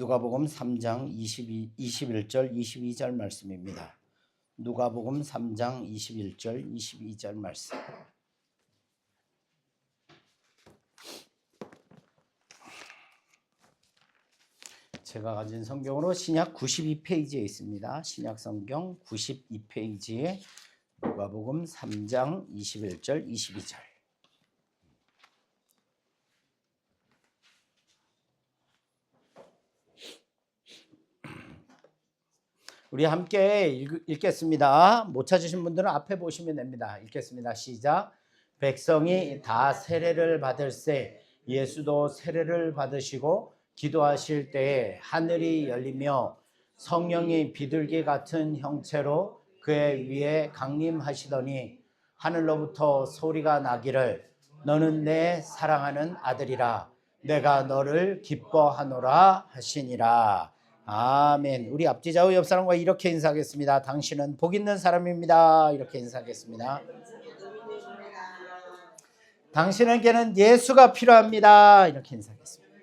누가복음 3장 21절 22절 말씀입니다. 누가복음 3장 21절 22절 말씀. 제가 가진 성경으로 신약 92페이지에 있습니다. 신약 성경 92페이지에 누가복음 3장 21절 22절. 우리 함께 읽겠습니다. 못 찾으신 분들은 앞에 보시면 됩니다. 읽겠습니다. 시작. 백성이 다 세례를 받을세 예수도 세례를 받으시고 기도하실 때에 하늘이 열리며 성령이 비둘기 같은 형체로 그의 위에 강림하시더니 하늘로부터 소리가 나기를 너는 내 사랑하는 아들이라 내가 너를 기뻐하노라 하시니라. 아멘. 우리 앞뒤 좌우 옆 사람과 이렇게 인사하겠습니다. 당신은 복 있는 사람입니다. 이렇게 인사하겠습니다. 당신에게는 예수가 필요합니다. 이렇게 인사하겠습니다.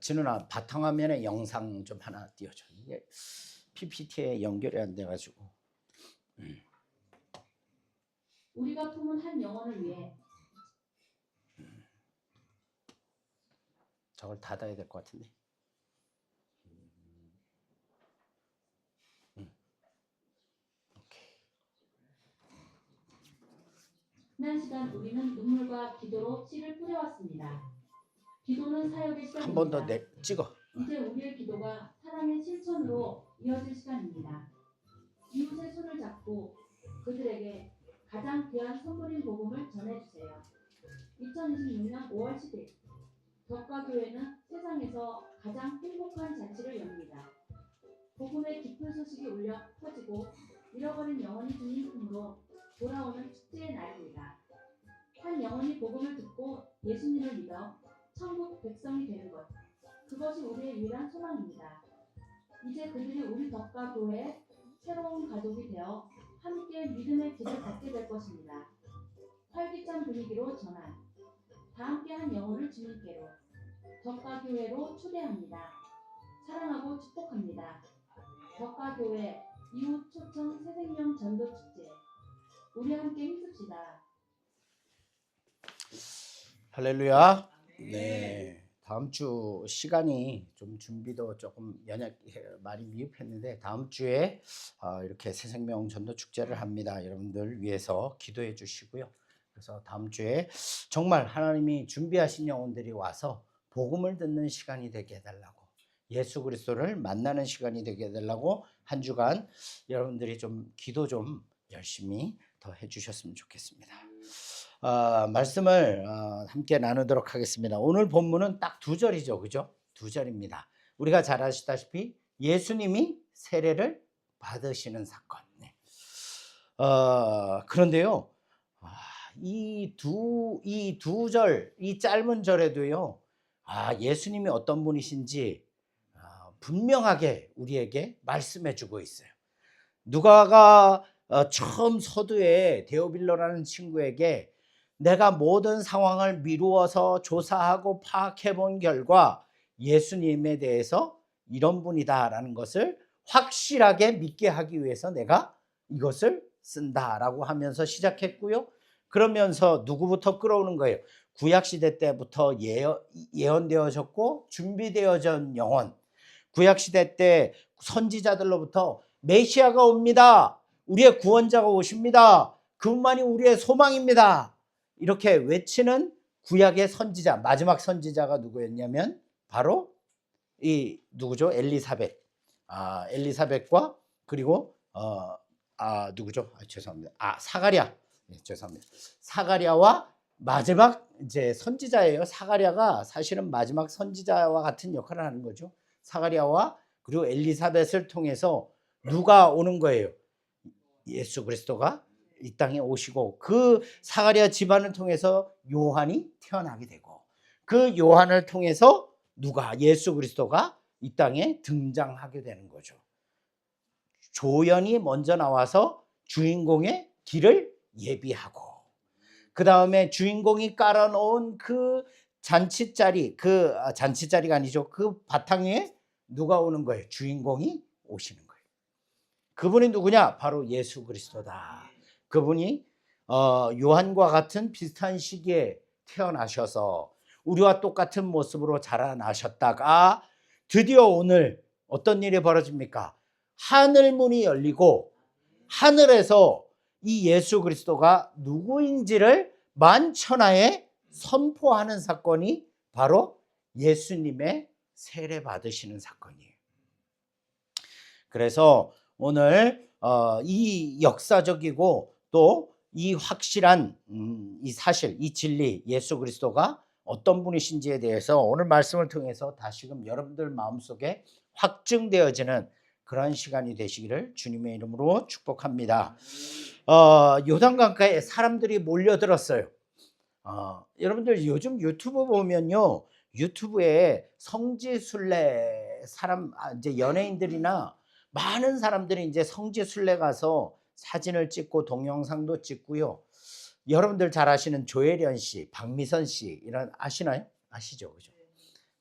진우나 바탕화면에 영상 좀 하나 띄워줘. 이게 PPT에 연결이 안 돼가지고. 우리가 품은 한 영혼을 위해 저걸 닫아야 될 것 같은데. 오케이. 지난 시간 우리는 눈물과 기도로 씨를 뿌려왔습니다. 기도는 사역의 시간입니다. 한 번 더 찍어. 이제 우리의 기도가 사랑의 실천으로 이어질 시간입니다. 이웃의 손을 잡고 그들에게 가장 귀한 선물인 복음을 전해주세요. 2026년 5월 10일 덕가교회는 세상에서 가장 행복한 잔치를 엽니다. 복음의 깊은 소식이 울려 퍼지고 잃어버린 영혼이 주님 품으로 돌아오는 축제의 날입니다. 한 영혼이 복음을 듣고 예수님을 믿어 천국 백성이 되는 것, 그것이 우리의 유일한 소망입니다. 이제 그들이 우리 덕가교회의 새로운 가족이 되어 함께 믿음의 길을 걷게 될 것입니다. 활기찬 분위기로 전환, 다 함께한 영혼을 주님께로, 덕가교회로 초대합니다. 사랑하고 축복합니다. 덕가교회 이웃 초청 새생명 전도축제, 우리 함께 힘씁시다. 할렐루야. 네. 다음 주 시간이 좀 준비도 조금 많이 미흡했는데 다음 주에 이렇게 새생명 전도 축제를 합니다. 여러분들 위해서 기도해 주시고요. 그래서 다음 주에 정말 하나님이 준비하신 영혼들이 와서 복음을 듣는 시간이 되게 해달라고, 예수 그리스도를 만나는 시간이 되게 해달라고 한 주간 여러분들이 좀 기도 좀 열심히 더 해주셨으면 좋겠습니다. 말씀을 함께 나누도록 하겠습니다. 오늘 본문은 딱 2절이죠. 그죠? 2절입니다. 우리가 잘 아시다시피 예수님이 세례를 받으시는 사건. 네. 그런데요, 이 두 절, 이 짧은 절에도요, 예수님이 어떤 분이신지 분명하게 우리에게 말씀해 주고 있어요. 누가가 처음 서두에 데오빌로라는 친구에게 내가 모든 상황을 미루어서 조사하고 파악해 본 결과 예수님에 대해서 이런 분이다라는 것을 확실하게 믿게 하기 위해서 내가 이것을 쓴다라고 하면서 시작했고요. 그러면서 누구부터 끌어오는 거예요? 구약시대 때부터 예언되어졌고 준비되어진 영혼, 구약시대 때 선지자들로부터 메시아가 옵니다, 우리의 구원자가 오십니다, 그분만이 우리의 소망입니다, 이렇게 외치는 구약의 선지자, 마지막 선지자가 누구였냐면 바로 이 누구죠? 엘리사벳. 엘리사벳과 그리고 누구죠? 죄송합니다. 사가랴. 네, 죄송합니다. 사가랴와 마지막 이제 선지자예요. 사가랴가 사실은 마지막 선지자와 같은 역할을 하는 거죠. 사가랴와 그리고 엘리사벳을 통해서 누가 오는 거예요? 예수 그리스도가 이 땅에 오시고 그 사가랴 집안을 통해서 요한이 태어나게 되고 그 요한을 통해서 누가? 예수 그리스도가 이 땅에 등장하게 되는 거죠. 조연이 먼저 나와서 주인공의 길을 예비하고, 그 다음에 주인공이 깔아놓은 그 잔치자리, 잔치자리가 아니죠. 그 바탕 위에 누가 오는 거예요? 주인공이 오시는 거예요. 그분이 누구냐? 바로 예수 그리스도다. 그분이 요한과 같은 비슷한 시기에 태어나셔서 우리와 똑같은 모습으로 자라나셨다가 드디어 오늘 어떤 일이 벌어집니까? 하늘문이 열리고 하늘에서 이 예수 그리스도가 누구인지를 만천하에 선포하는 사건이 바로 예수님의 세례 받으시는 사건이에요. 그래서 오늘 이 역사적이고 또 이 확실한 이 사실, 이 진리, 예수 그리스도가 어떤 분이신지에 대해서 오늘 말씀을 통해서 다시금 여러분들 마음속에 확증되어지는 그런 시간이 되시기를 주님의 이름으로 축복합니다. 요단강가에 사람들이 몰려들었어요. 여러분들 요즘 유튜브 보면요, 유튜브에 성지순례 이제 연예인들이나 많은 사람들이 이제 성지순례 가서 사진을 찍고 동영상도 찍고요. 여러분들 잘 아시는 조혜련 씨, 박미선 씨 이런 아시나요? 아시죠, 그죠?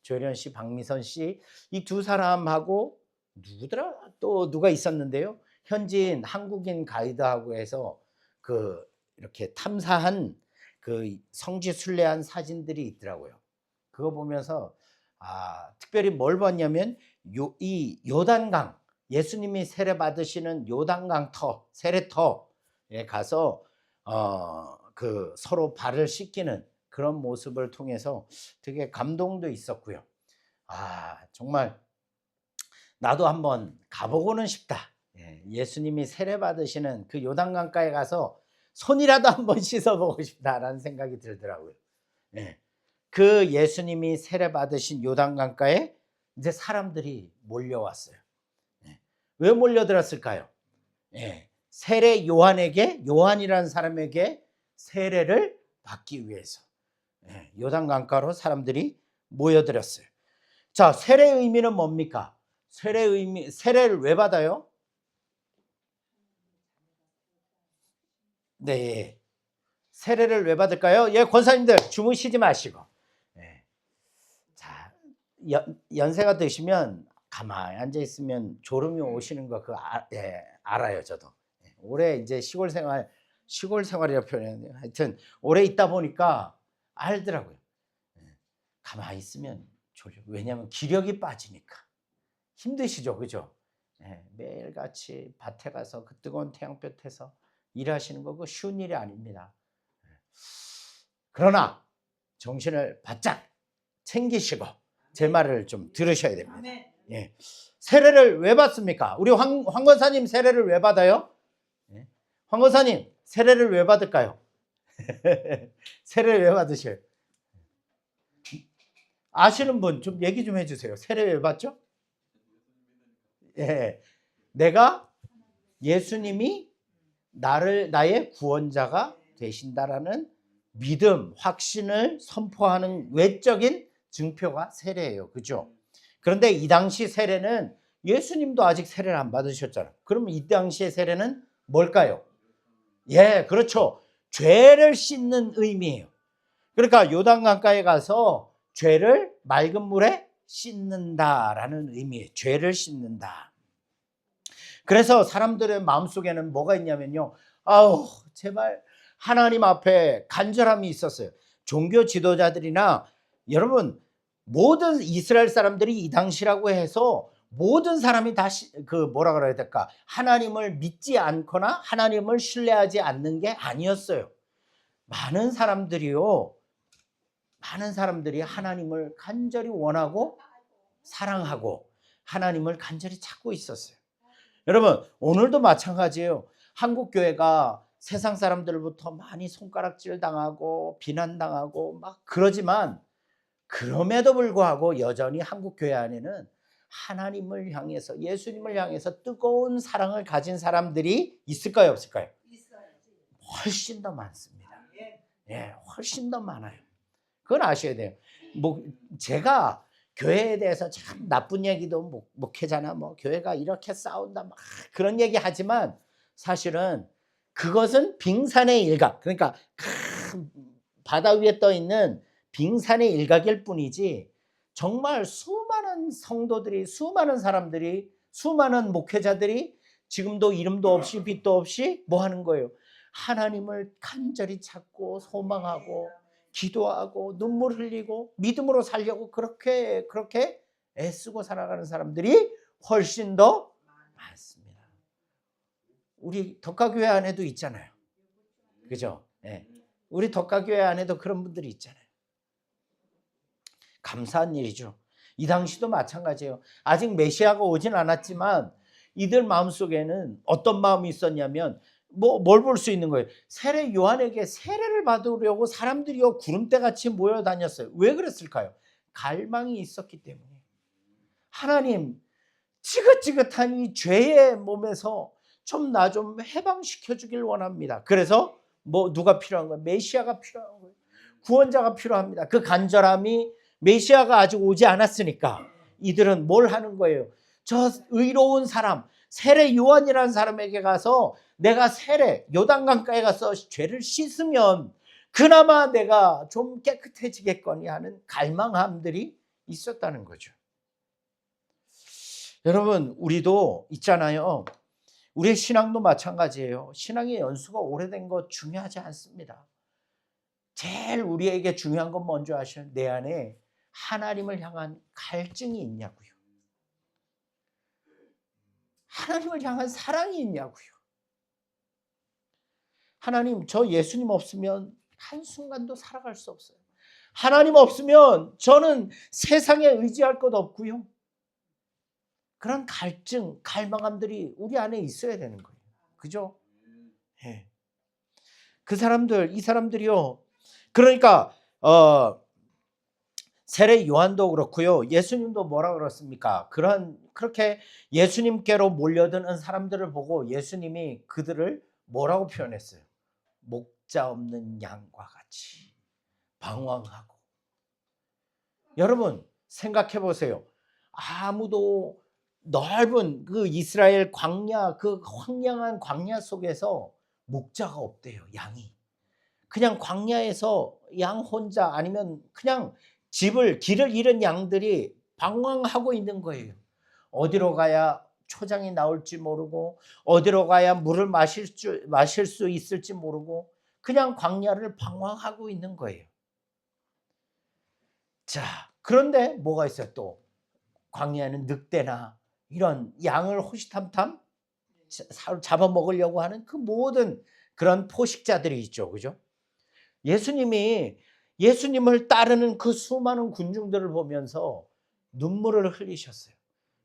조혜련 씨, 박미선 씨 이 두 사람하고 누구더라? 또 누가 있었는데요. 현지인 한국인 가이드하고 해서 그 이렇게 탐사한 그 성지 순례한 사진들이 있더라고요. 그거 보면서 특별히 뭘 봤냐면 이 요단강, 예수님이 세례 받으시는 요단강 세례터에 가서 그 서로 발을 씻기는 그런 모습을 통해서 되게 감동도 있었고요. 정말 나도 한번 가보고는 싶다. 예수님이 세례 받으시는 그 요단강가에 가서 손이라도 한번 씻어보고 싶다라는 생각이 들더라고요. 그 예수님이 세례 받으신 요단강가에 이제 사람들이 몰려왔어요. 왜 몰려들었을까요? 세례 요한이라는 사람에게 세례를 받기 위해서 요단강가로 사람들이 모여들었어요. 자, 세례의 의미는 뭡니까? 세례를 왜 받아요? 네, 세례를 왜 받을까요? 권사님들 주무시지 마시고. 자, 연세가 드시면 가만히 앉아 있으면 졸음이 오시는 거 그거 알아요, 저도. 올해 이제 시골 생활이라고 표현했는데 하여튼 오래 있다 보니까 알더라고요. 가만히 있으면 졸려. 왜냐하면 기력이 빠지니까. 힘드시죠, 그죠? 매일같이 밭에 가서 그 뜨거운 태양볕에서 일하시는 거 그거 쉬운 일이 아닙니다. 그러나 정신을 바짝 챙기시고 제 말을 좀 들으셔야 됩니다. 세례를 왜 받습니까? 우리 황 권사님 세례를 왜 받아요? 황 권사님 세례를 왜 받을까요? 세례를 왜 받으셔요? 아시는 분 좀 얘기 좀 해주세요. 세례 왜 받죠? 내가 예수님이 나의 구원자가 되신다라는 믿음, 확신을 선포하는 외적인 증표가 세례예요. 그죠? 그런데 이 당시 세례는 예수님도 아직 세례를 안 받으셨잖아요. 그러면 이 당시의 세례는 뭘까요? 그렇죠. 죄를 씻는 의미예요. 그러니까 요단강가에 가서 죄를 맑은 물에 씻는다라는 의미예요. 죄를 씻는다. 그래서 사람들의 마음속에는 뭐가 있냐면요. 제발 하나님 앞에 간절함이 있었어요. 종교 지도자들이나 여러분 모든 이스라엘 사람들이 이 당시라고 해서 모든 사람이 다 뭐라 그래야 될까? 하나님을 믿지 않거나 하나님을 신뢰하지 않는 게 아니었어요. 많은 사람들이 하나님을 간절히 원하고 사랑하고 하나님을 간절히 찾고 있었어요. 여러분 오늘도 마찬가지예요. 한국 교회가 세상 사람들부터 많이 손가락질 당하고 비난당하고 막 그러지만 그럼에도 불구하고 여전히 한국 교회 안에는 하나님을 향해서 예수님을 향해서 뜨거운 사랑을 가진 사람들이 있을까요, 없을까요? 훨씬 더 많습니다. 훨씬 더 많아요. 그건 아셔야 돼요. 제가 교회에 대해서 참 나쁜 얘기도 목회자나 뭐 교회가 이렇게 싸운다 막 그런 얘기 하지만 사실은 그것은 빙산의 일각, 그러니까 큰 바다 위에 떠 있는 빙산의 일각일 뿐이지 정말 수많은 성도들이, 수많은 사람들이, 수많은 목회자들이 지금도 이름도 없이 빛도 없이 뭐 하는 거예요? 하나님을 간절히 찾고 소망하고 기도하고 눈물 흘리고 믿음으로 살려고 그렇게 애쓰고 살아가는 사람들이 훨씬 더 많습니다. 우리 덕가교회 안에도 있잖아요. 그죠? 네. 우리 덕가교회 안에도 그런 분들이 있잖아요. 감사한 일이죠. 이 당시도 마찬가지예요. 아직 메시아가 오진 않았지만 이들 마음속에는 어떤 마음이 있었냐면 뭘 볼 수 있는 거예요? 세례 요한에게 세례를 받으려고 사람들이요 구름대같이 모여다녔어요. 왜 그랬을까요? 갈망이 있었기 때문에. 하나님, 지긋지긋한 이 죄의 몸에서 나 좀 해방시켜 주길 원합니다. 그래서 누가 필요한 거예요? 메시아가 필요한 거예요. 구원자가 필요합니다. 그 간절함이 메시아가 아직 오지 않았으니까 이들은 뭘 하는 거예요? 저 의로운 사람, 세례 요한이라는 사람에게 가서 내가 요단강가에 가서 죄를 씻으면 그나마 내가 좀 깨끗해지겠거니 하는 갈망함들이 있었다는 거죠. 여러분, 우리도 있잖아요. 우리의 신앙도 마찬가지예요. 신앙의 연수가 오래된 것 중요하지 않습니다. 제일 우리에게 중요한 건 먼저 아셔요. 내 안에 하나님을 향한 갈증이 있냐고요. 하나님을 향한 사랑이 있냐고요. 하나님, 저 예수님 없으면 한순간도 살아갈 수 없어요. 하나님 없으면 저는 세상에 의지할 것 없고요. 그런 갈증, 갈망함들이 우리 안에 있어야 되는 거예요. 그죠? 네. 이 사람들이요. 그러니까 세례 요한도 그렇고요. 예수님도 뭐라 그랬습니까? 그렇게 예수님께로 몰려드는 사람들을 보고 예수님이 그들을 뭐라고 표현했어요? 목자 없는 양과 같이 방황하고. 여러분 생각해 보세요. 아무도 넓은 그 이스라엘 광야, 그 황량한 광야 속에서 목자가 없대요. 양이. 그냥 광야에서 양 혼자 아니면 그냥 길을 잃은 양들이 방황하고 있는 거예요. 어디로 가야 초장이 나올지 모르고 어디로 가야 물을 마실 수 있을지 모르고 그냥 광야를 방황하고 있는 거예요. 자, 그런데 뭐가 있어요? 또 광야에는 늑대나 이런 양을 호시탐탐 잡아먹으려고 하는 그 모든 그런 포식자들이 있죠. 그죠? 예수님을 따르는 그 수많은 군중들을 보면서 눈물을 흘리셨어요.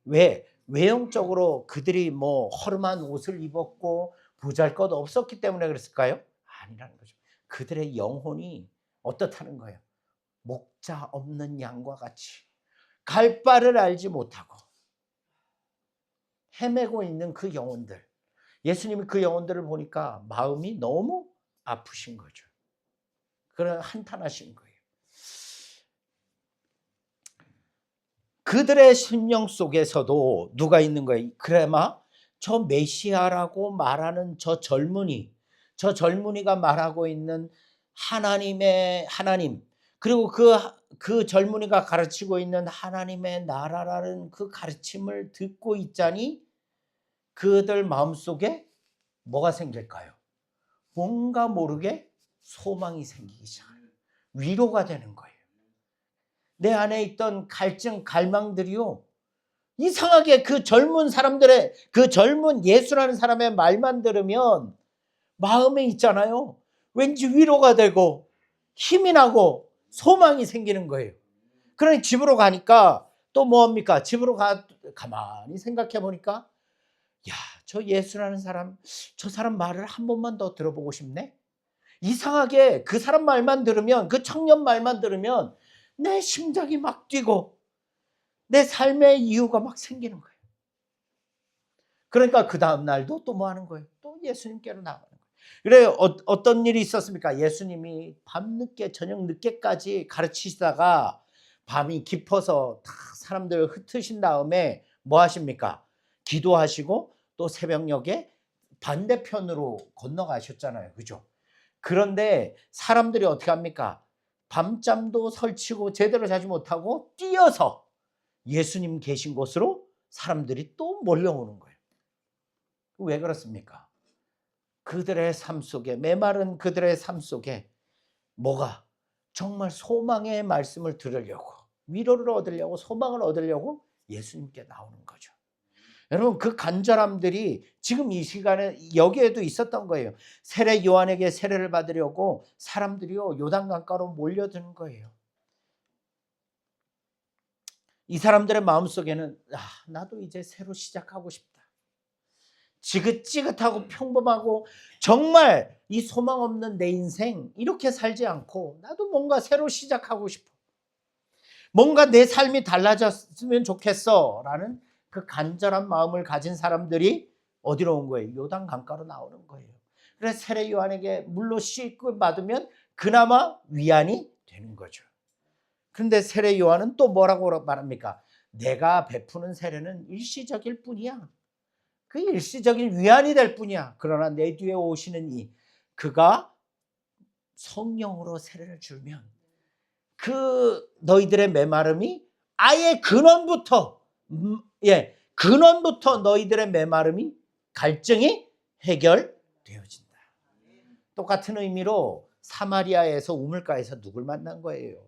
왜? 외형적으로 그들이 허름한 옷을 입었고 보잘것 없었기 때문에 그랬을까요? 아니라는 거죠. 그들의 영혼이 어떻다는 거예요? 목자 없는 양과 같이 갈 바를 알지 못하고 헤매고 있는 그 영혼들. 예수님이 그 영혼들을 보니까 마음이 너무 아프신 거죠. 그런 한탄하신 거예요. 그들의 심령 속에서도 누가 있는 거예요? 그래마 저 메시아라고 말하는 저 젊은이가 말하고 있는 하나님, 그리고 그 젊은이가 가르치고 있는 하나님의 나라라는 그 가르침을 듣고 있자니 그들 마음속에 뭐가 생길까요? 뭔가 모르게 소망이 생기기 시작해요. 위로가 되는 거예요. 내 안에 있던 갈증, 갈망들이요. 이상하게 그 젊은 예수라는 사람의 말만 들으면 마음에 있잖아요. 왠지 위로가 되고 힘이 나고 소망이 생기는 거예요. 그러니 집으로 가니까 또 뭐합니까? 가만히 생각해 보니까 저 예수라는 사람, 저 사람 말을 한 번만 더 들어보고 싶네. 이상하게 그 사람 말만 들으면, 그 청년 말만 들으면 내 심장이 막 뛰고 내 삶의 이유가 막 생기는 거예요. 그러니까 그 다음 날도 또 뭐 하는 거예요? 또 예수님께로 나가는 거예요. 그래요. 어떤 일이 있었습니까? 예수님이 저녁 늦게까지 가르치시다가 밤이 깊어서 다 사람들 흩으신 다음에 뭐 하십니까? 기도하시고 또 새벽녘에 반대편으로 건너가셨잖아요. 그죠? 그런데 사람들이 어떻게 합니까? 밤잠도 설치고 제대로 자지 못하고 뛰어서 예수님 계신 곳으로 사람들이 또 몰려오는 거예요. 왜 그렇습니까? 그들의 삶 속에, 메마른 그들의 삶 속에 뭐가 정말 소망의 말씀을 들으려고, 위로를 얻으려고, 소망을 얻으려고 예수님께 나오는 거죠. 여러분, 그 간절함들이 지금 이 시간에 여기에도 있었던 거예요. 세례 요한에게 세례를 받으려고 사람들이요 요단강가로 몰려드는 거예요. 이 사람들의 마음속에는 나도 이제 새로 시작하고 싶다. 지긋지긋하고 평범하고 정말 이 소망 없는 내 인생 이렇게 살지 않고 나도 뭔가 새로 시작하고 싶어. 뭔가 내 삶이 달라졌으면 좋겠어 라는 그 간절한 마음을 가진 사람들이 어디로 온 거예요? 요단 강가로 나오는 거예요. 그래서 세례 요한에게 물로 씻고 받으면 그나마 위안이 되는 거죠. 그런데 세례 요한은 또 뭐라고 말합니까? 내가 베푸는 세례는 일시적일 뿐이야. 그 일시적인 위안이 될 뿐이야. 그러나 내 뒤에 오시는 그가 성령으로 세례를 주면 그 너희들의 메마름이 아예 근원부터 근원부터 너희들의 메마름이 갈증이 해결되어진다. 똑같은 의미로 사마리아에서 우물가에서 누굴 만난 거예요?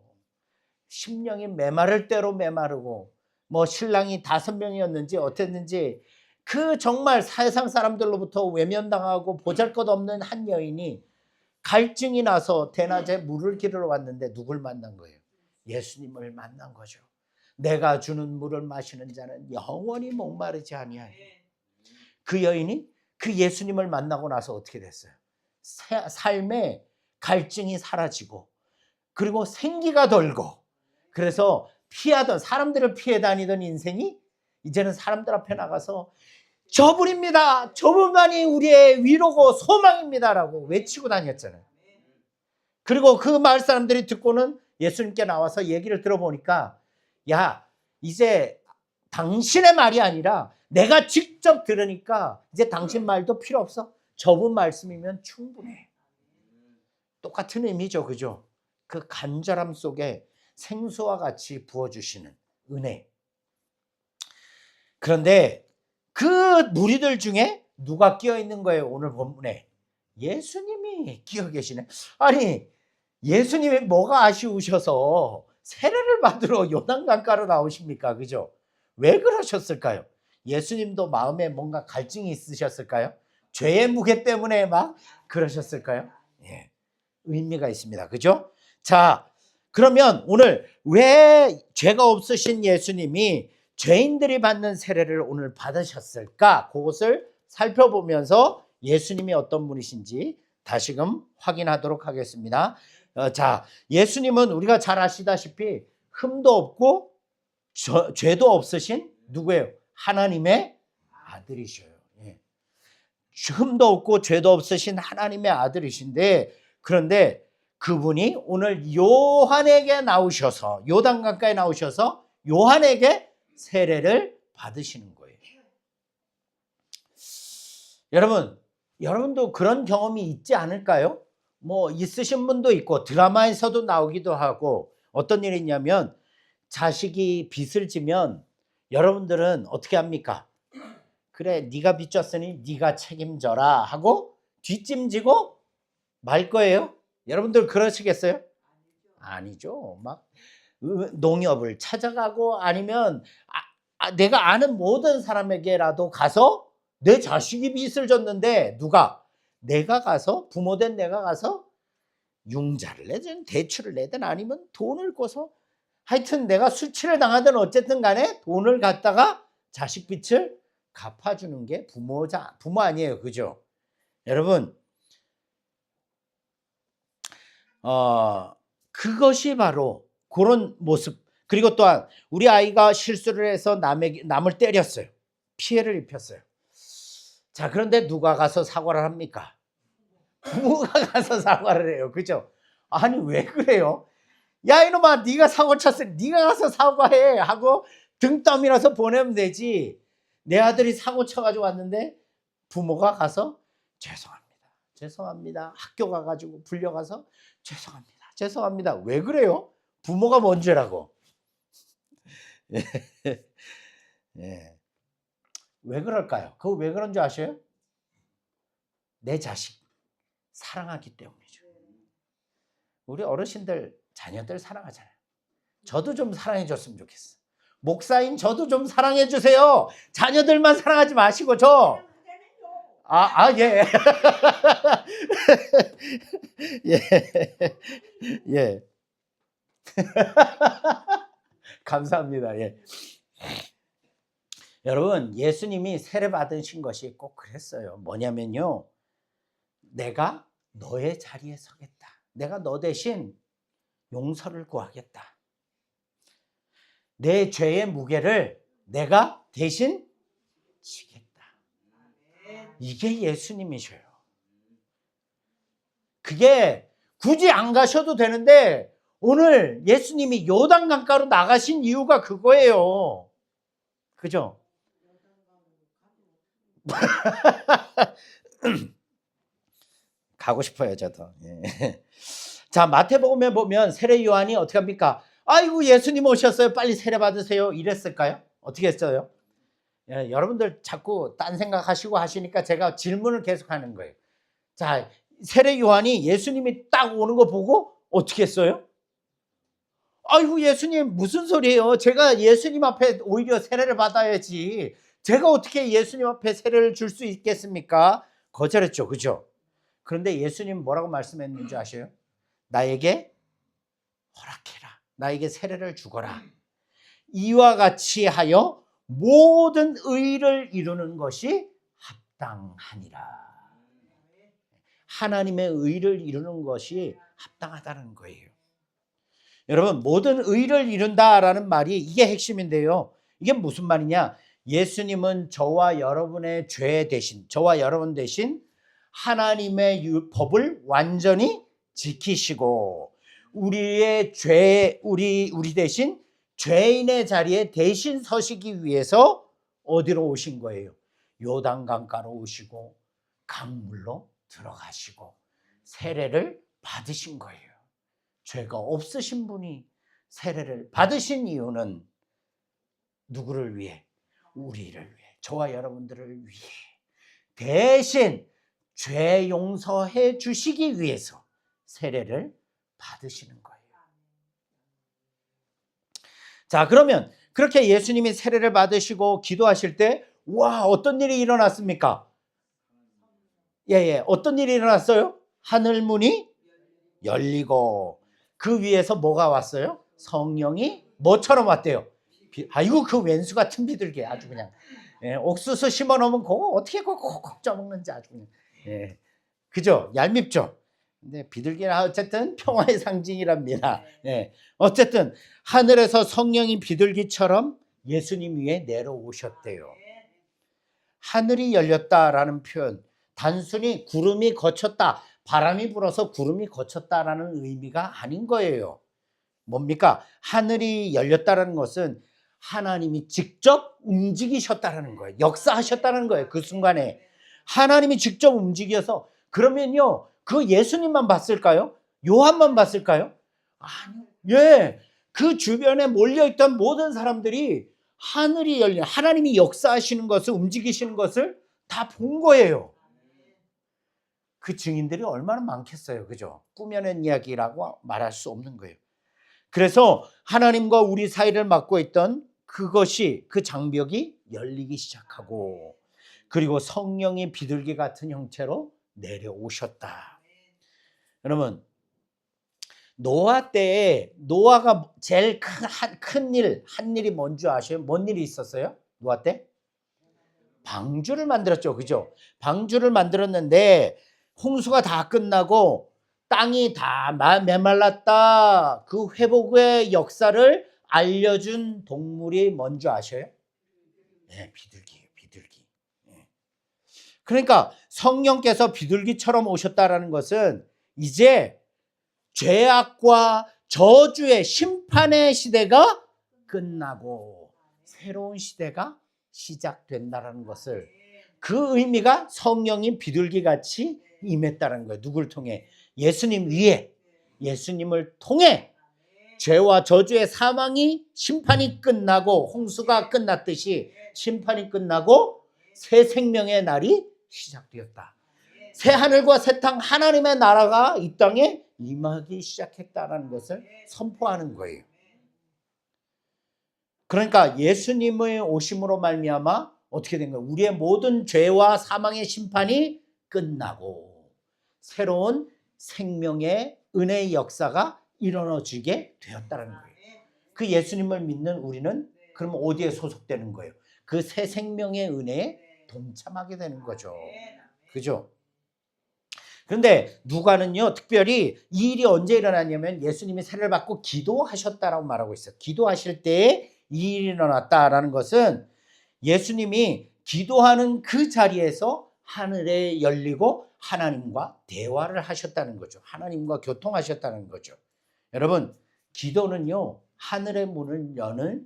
심령이 메마를 대로 메마르고 뭐 신랑이 5명이었는지 어땠는지 그 정말 세상 사람들로부터 외면당하고 보잘것없는 한 여인이 갈증이 나서 대낮에 물을 기르러 왔는데 누굴 만난 거예요? 예수님을 만난 거죠. 내가 주는 물을 마시는 자는 영원히 목마르지 아니하리. 그 여인이 그 예수님을 만나고 나서 어떻게 됐어요? 삶에 갈증이 사라지고 그리고 생기가 돌고 그래서 사람들을 피해 다니던 인생이 이제는 사람들 앞에 나가서 저분입니다. 저분만이 우리의 위로고 소망입니다라고 외치고 다녔잖아요. 그리고 그 마을 사람들이 듣고는 예수님께 나와서 얘기를 들어보니까 야, 이제 당신의 말이 아니라 내가 직접 들으니까 이제 당신 말도 필요 없어. 저분 말씀이면 충분해. 똑같은 의미죠. 그죠? 그 간절함 속에 생수와 같이 부어주시는 은혜. 그런데 그 무리들 중에 누가 끼어 있는 거예요? 오늘 본문에 예수님이 끼어 계시네. 아니 예수님이 뭐가 아쉬우셔서 세례를 받으러 요단강가로 나오십니까? 그죠? 왜 그러셨을까요? 예수님도 마음에 뭔가 갈증이 있으셨을까요? 죄의 무게 때문에 막 그러셨을까요? 예, 의미가 있습니다. 그죠? 자, 그러면 오늘 왜 죄가 없으신 예수님이 죄인들이 받는 세례를 오늘 받으셨을까? 그것을 살펴보면서 예수님이 어떤 분이신지 다시금 확인하도록 하겠습니다. 자, 예수님은 우리가 잘 아시다시피 흠도 없고 죄도 없으신 누구예요? 하나님의 아들이셔요. 예. 흠도 없고 죄도 없으신 하나님의 아들이신데 그런데 그분이 오늘 요한에게 나오셔서 요단강가에 나오셔서 요한에게 세례를 받으시는 거예요. 여러분도 그런 경험이 있지 않을까요? 뭐 있으신 분도 있고 드라마에서도 나오기도 하고 어떤 일이 있냐면 자식이 빚을 지면 여러분들은 어떻게 합니까? 그래 네가 빚졌으니 네가 책임져라 하고 뒷짐지고 말 거예요? 여러분들 그러시겠어요? 아니죠. 막 농협을 찾아가고 아니면 내가 아는 모든 사람에게라도 가서 내 자식이 빚을 졌는데 내가 가서 부모된 내가 가서 융자를 내든 대출을 내든 아니면 돈을 꿔서 하여튼 내가 수치를 당하든 어쨌든 간에 돈을 갖다가 자식 빚을 갚아주는 게 부모 아니에요. 그죠? 여러분 그것이 바로 그런 모습. 그리고 또한 우리 아이가 실수를 해서 남을 때렸어요. 피해를 입혔어요. 자, 그런데 누가 가서 사과를 합니까? 부모가 가서 사과를 해요. 그죠? 아니 왜 그래요? 야 이놈아 네가 사고 쳤으니 네가 가서 사과해 하고 등 떠밀어서 보내면 되지. 내 아들이 사고 쳐가지고 왔는데 부모가 가서 죄송합니다. 학교 가가지고 불려가서 죄송합니다. 왜 그래요? 부모가 뭔 죄라고. 예. 왜 그럴까요? 그거 왜 그런 줄 아셔요? 내 자식 사랑하기 때문이죠. 우리 어르신들 자녀들 사랑하잖아요. 저도 좀 사랑해 줬으면 좋겠어. 목사인 저도 좀 사랑해 주세요. 자녀들만 사랑하지 마시고 예. 예. 예. 감사합니다. 예. 여러분, 예수님이 세례 받으신 것이 꼭 그랬어요. 뭐냐면요. 내가 너의 자리에 서겠다. 내가 너 대신 용서를 구하겠다. 내 죄의 무게를 내가 대신 지겠다. 이게 예수님이셔요. 그게 굳이 안 가셔도 되는데 오늘 예수님이 요단강가로 나가신 이유가 그거예요. 그죠? 가고 싶어요, 저도. 예. 자, 마태복음에 보면 세례 요한이 어떻게 합니까? 아이고 예수님 오셨어요. 빨리 세례 받으세요. 이랬을까요? 어떻게 했어요? 예, 여러분들 자꾸 딴 생각하시고 하시니까 제가 질문을 계속하는 거예요. 자, 세례 요한이 예수님이 딱 오는 거 보고 어떻게 했어요? 아이고 예수님 무슨 소리예요? 제가 예수님 앞에 오히려 세례를 받아야지. 제가 어떻게 예수님 앞에 세례를 줄 수 있겠습니까? 거절했죠. 그죠? 그런데 예수님 뭐라고 말씀했는지 아셔요? 나에게 허락해라. 나에게 세례를 주거라. 이와 같이 하여 모든 의를 이루는 것이 합당하니라. 하나님의 의를 이루는 것이 합당하다는 거예요. 여러분, 모든 의를 이룬다라는 말이 이게 핵심인데요. 이게 무슨 말이냐? 예수님은 저와 여러분의 죄 대신, 저와 여러분 대신 하나님의 법을 완전히 지키시고 우리의 우리 대신 죄인의 자리에 대신 서시기 위해서 어디로 오신 거예요? 요단강가로 오시고 강물로 들어가시고 세례를 받으신 거예요. 죄가 없으신 분이 세례를 받으신 이유는 누구를 위해? 우리를 위해, 저와 여러분들을 위해 대신 죄 용서해 주시기 위해서 세례를 받으시는 거예요. 자, 그러면 그렇게 예수님이 세례를 받으시고 기도하실 때 와, 어떤 일이 일어났습니까? 어떤 일이 일어났어요? 하늘 문이 열리고 그 위에서 뭐가 왔어요? 성령이 뭐처럼 왔대요? 아이고 그 왼수 같은 비둘기 아주 그냥 옥수수 심어 놓으면 그거 어떻게 콕콕 쪄먹는지 아주 그냥 그죠? 얄밉죠? 근데 비둘기는 어쨌든 평화의 상징이랍니다. 어쨌든 하늘에서 성령이 비둘기처럼 예수님 위에 내려오셨대요. 하늘이 열렸다라는 표현, 단순히 구름이 거쳤다, 바람이 불어서 구름이 거쳤다라는 의미가 아닌 거예요. 뭡니까? 하늘이 열렸다는 것은 하나님이 직접 움직이셨다는 거예요. 역사하셨다는 거예요. 그 순간에 하나님이 직접 움직여서. 그러면요, 그 예수님만 봤을까요? 요한만 봤을까요? 아니요. 예, 그 주변에 몰려있던 모든 사람들이 하늘이 열린, 하나님이 역사하시는 것을, 움직이시는 것을 다 본 거예요. 그 증인들이 얼마나 많겠어요. 그죠? 꾸며낸 이야기라고 말할 수 없는 거예요. 그래서 하나님과 우리 사이를 막고 있던 그것이, 그 장벽이 열리기 시작하고, 그리고 성령이 비둘기 같은 형체로 내려오셨다. 여러분, 노아 때에 노아가 제일 한 일이 뭔지 아세요? 뭔 일이 있었어요? 노아 때? 방주를 만들었죠. 그죠? 방주를 만들었는데 홍수가 다 끝나고 땅이 다 메말랐다. 그 회복의 역사를 알려준 동물이 뭔지 아셔요? 네, 비둘기예요. 비둘기. 그러니까 성령께서 비둘기처럼 오셨다라는 것은 이제 죄악과 저주의 심판의 시대가 끝나고 새로운 시대가 시작된다는 것을, 그 의미가 성령이 비둘기같이 임했다는 거예요. 누굴 통해? 예수님 위에, 예수님을 통해 죄와 저주의 사망이, 심판이 끝나고 홍수가 끝났듯이 심판이 끝나고 새 생명의 날이 시작되었다. 새 하늘과 새 땅, 하나님의 나라가 이 땅에 임하기 시작했다는 것을 선포하는 거예요. 그러니까 예수님의 오심으로 말미암아 어떻게 된 거예요? 우리의 모든 죄와 사망의 심판이 끝나고 새로운 생명의 은혜의 역사가 일어나지게 되었다는 거예요. 그 예수님을 믿는 우리는 그럼 어디에 소속되는 거예요? 그 새 생명의 은혜에 동참하게 되는 거죠. 그죠? 그런데 누가는요, 특별히 이 일이 언제 일어났냐면 예수님이 세례를 받고 기도하셨다라고 말하고 있어요. 기도하실 때에 이 일이 일어났다라는 것은 예수님이 기도하는 그 자리에서 하늘에 열리고 하나님과 대화를 하셨다는 거죠. 하나님과 교통하셨다는 거죠. 여러분, 기도는요, 하늘의 문을 여는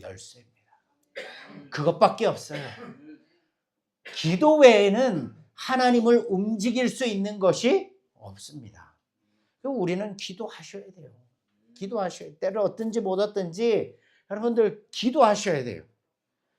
열쇠입니다. 그것밖에 없어요. 기도 외에는 하나님을 움직일 수 있는 것이 없습니다. 우리는 기도하셔야 돼요. 기도하셔야 돼요. 때를 얻든지 못 얻든지 여러분들 기도하셔야 돼요.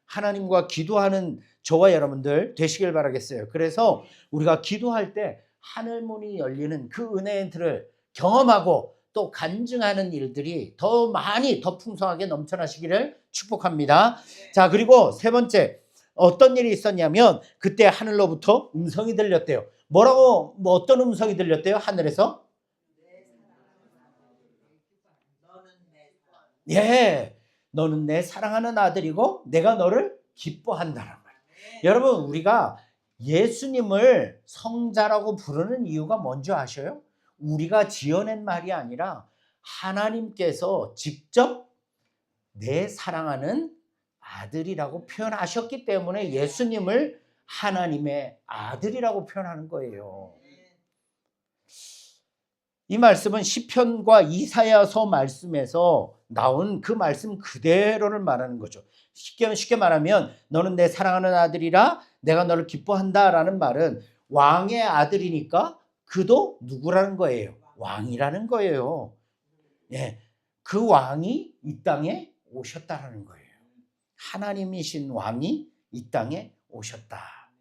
하나님과 기도하는 저와 여러분들 되시길 바라겠어요. 그래서 우리가 기도할 때 하늘문이 열리는 그 은혜들을 경험하고 또 간증하는 일들이 더 많이, 더 풍성하게 넘쳐나시기를 축복합니다. 자, 그리고 세 번째, 어떤 일이 있었냐면 그때 하늘로부터 음성이 들렸대요. 뭐라고, 어떤 음성이 들렸대요? 하늘에서? 예, 너는 내 사랑하는 아들이고 내가 너를 기뻐한다는 말이에요. 여러분, 우리가 예수님을 성자라고 부르는 이유가 뭔지 아셔요? 우리가 지어낸 말이 아니라 하나님께서 직접 내 사랑하는 아들이라고 표현하셨기 때문에 예수님을 하나님의 아들이라고 표현하는 거예요. 이 말씀은 시편과 이사야서 말씀에서 나온 그 말씀 그대로를 말하는 거죠. 쉽게 말하면 너는 내 사랑하는 아들이라 내가 너를 기뻐한다라는 말은 왕의 아들이니까 그도 누구라는 거예요? 왕이라는 거예요. 예, 그 왕이 이 땅에 오셨다라는 거예요. 하나님이신 왕이 이 땅에 오셨다.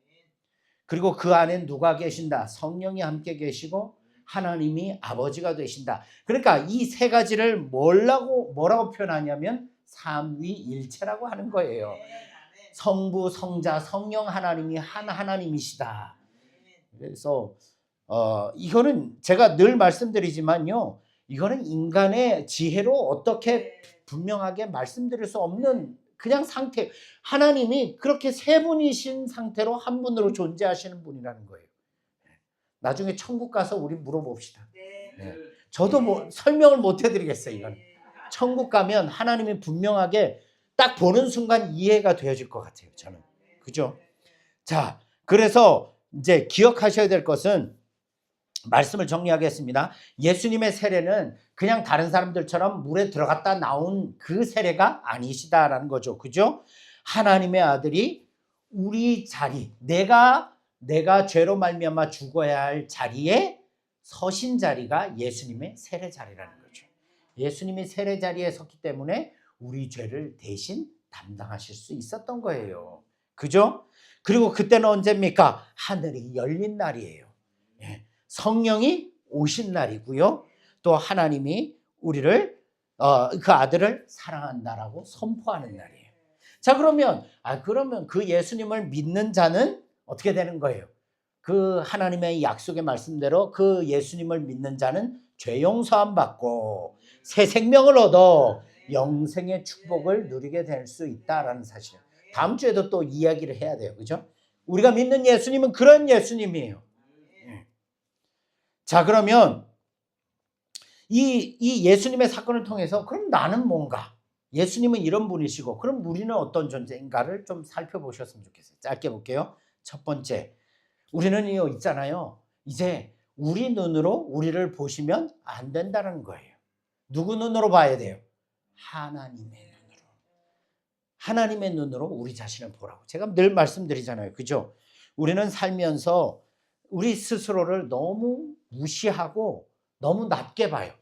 그리고 그 안에 누가 계신다? 성령이 함께 계시고 하나님이 아버지가 되신다. 그러니까 이 세 가지를 뭐라고 표현하냐면 삼위일체라고 하는 거예요. 성부, 성자, 성령 하나님이 한 하나님이시다. 그래서 이거는 제가 늘 말씀드리지만요, 이거는 인간의 지혜로 어떻게 분명하게 말씀드릴 수 없는 그냥 상태. 하나님이 그렇게 세 분이신 상태로 한 분으로 존재하시는 분이라는 거예요. 나중에 천국 가서 우리 물어봅시다. 네. 저도 설명을 못 해드리겠어요. 이건 천국 가면 하나님이 분명하게 딱 보는 순간 이해가 되어질 것 같아요. 저는. 그죠? 자, 그래서 이제 기억하셔야 될 것은, 말씀을 정리하겠습니다. 예수님의 세례는 그냥 다른 사람들처럼 물에 들어갔다 나온 그 세례가 아니시다라는 거죠. 그죠? 하나님의 아들이 우리 자리, 내가 죄로 말미암아 죽어야 할 자리에 서신 자리가 예수님의 세례 자리라는 거죠. 예수님이 세례 자리에 섰기 때문에 우리 죄를 대신 담당하실 수 있었던 거예요. 그죠? 그리고 그때는 언제입니까? 하늘이 열린 날이에요. 예. 성령이 오신 날이고요. 또 하나님이 우리를 그 아들을 사랑한다라고 선포하는 날이에요. 자, 그러면 그 예수님을 믿는 자는 어떻게 되는 거예요? 그 하나님의 약속의 말씀대로 그 예수님을 믿는 자는 죄 용서함 받고 새 생명을 얻어 영생의 축복을 누리게 될 수 있다라는 사실. 다음 주에도 또 이야기를 해야 돼요. 그죠? 우리가 믿는 예수님은 그런 예수님이에요. 자, 그러면 이 예수님의 사건을 통해서 그럼 나는 뭔가? 예수님은 이런 분이시고 그럼 우리는 어떤 존재인가를 좀 살펴보셨으면 좋겠어요. 짧게 볼게요. 첫 번째, 우리는 있잖아요. 이제 우리 눈으로 우리를 보시면 안 된다는 거예요. 누구 눈으로 봐야 돼요? 하나님의 눈으로. 하나님의 눈으로 우리 자신을 보라고. 제가 늘 말씀드리잖아요. 그죠? 우리는 살면서 우리 스스로를 너무 무시하고 너무 낮게 봐요.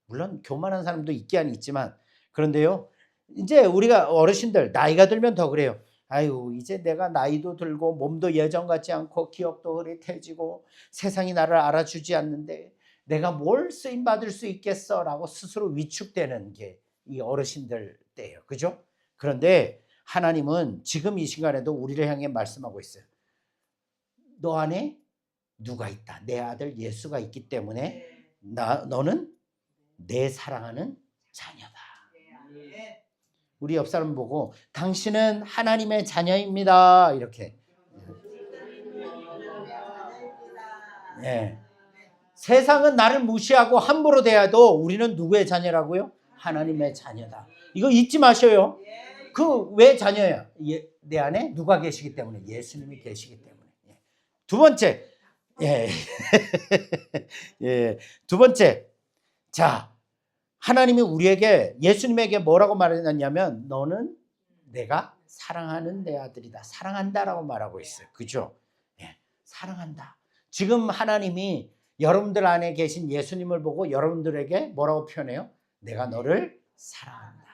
물론 교만한 사람도 있긴 있지만, 그런데요, 이제 우리가 어르신들 나이가 들면 더 그래요. 아유, 이제 내가 나이도 들고 몸도 예전 같지 않고 기억도 흐릿해지고 세상이 나를 알아주지 않는데 내가 뭘 쓰임 받을 수 있겠어 라고 스스로 위축되는 게 이 어르신들 때예요. 그죠? 그런데 하나님은 지금 이 시간에도 우리를 향해 말씀하고 있어요. 너 안에 누가 있다. 내 아들 예수가 있기 때문에 너는 내 사랑하는 자녀다. 우리 옆 사람 보고 당신은 하나님의 자녀입니다. 이렇게. 네. 세상은 나를 무시하고 함부로 대해도 우리는 누구의 자녀라고요? 하나님의 자녀다. 이거 잊지 마셔요. 그 왜 자녀야? 내 안에 누가 계시기 때문에? 예수님이 계시기 때문에. 두 번째. 두 번째. 자, 하나님이 우리에게 예수님에게 뭐라고 말했냐면 너는 내가 사랑하는 내 아들이다. 사랑한다라고 말하고 있어요. 그죠? 사랑한다. 지금 하나님이 여러분들 안에 계신 예수님을 보고 여러분들에게 뭐라고 표현해요? 내가 너를 사랑한다.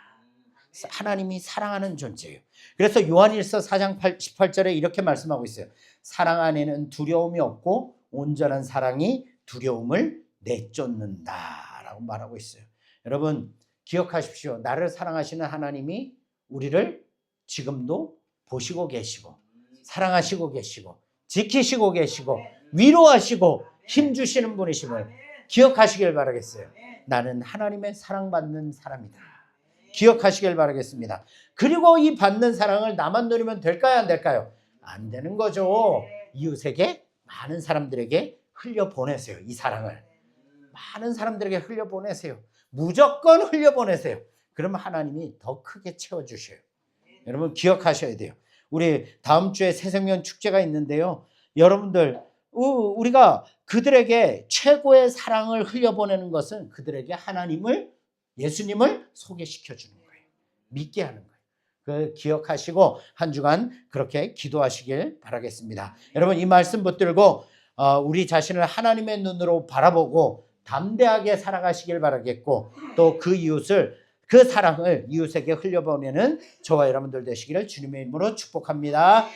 하나님이 사랑하는 존재예요. 그래서 요한일서 4장 18절에 이렇게 말씀하고 있어요. 사랑 안에는 두려움이 없고 온전한 사랑이 두려움을 내쫓는다라고 말하고 있어요. 여러분 기억하십시오. 나를 사랑하시는 하나님이 우리를 지금도 보시고 계시고 사랑하시고 계시고 지키시고 계시고 위로하시고 힘주시는 분이심을 기억하시길 바라겠어요. 나는 하나님의 사랑받는 사람이다. 기억하시길 바라겠습니다. 그리고 이 받는 사랑을 나만 누리면 될까요? 안 될까요? 안 되는 거죠. 이웃에게 많은 사람들에게 흘려보내세요. 이 사랑을. 많은 사람들에게 흘려보내세요. 무조건 흘려보내세요. 그러면 하나님이 더 크게 채워주셔요. 여러분 기억하셔야 돼요. 우리 다음 주에 새생명 축제가 있는데요. 여러분들 우리가 그들에게 최고의 사랑을 흘려보내는 것은 그들에게 하나님을 예수님을 소개시켜 주는 거예요. 믿게 하는 거예요. 그 기억하시고 한 주간 그렇게 기도하시길 바라겠습니다. 여러분 이 말씀 붙들고 우리 자신을 하나님의 눈으로 바라보고 담대하게 살아가시길 바라겠고 또 그 이웃을 그 사랑을 이웃에게 흘려보내는 저와 여러분들 되시기를 주님의 이름으로 축복합니다.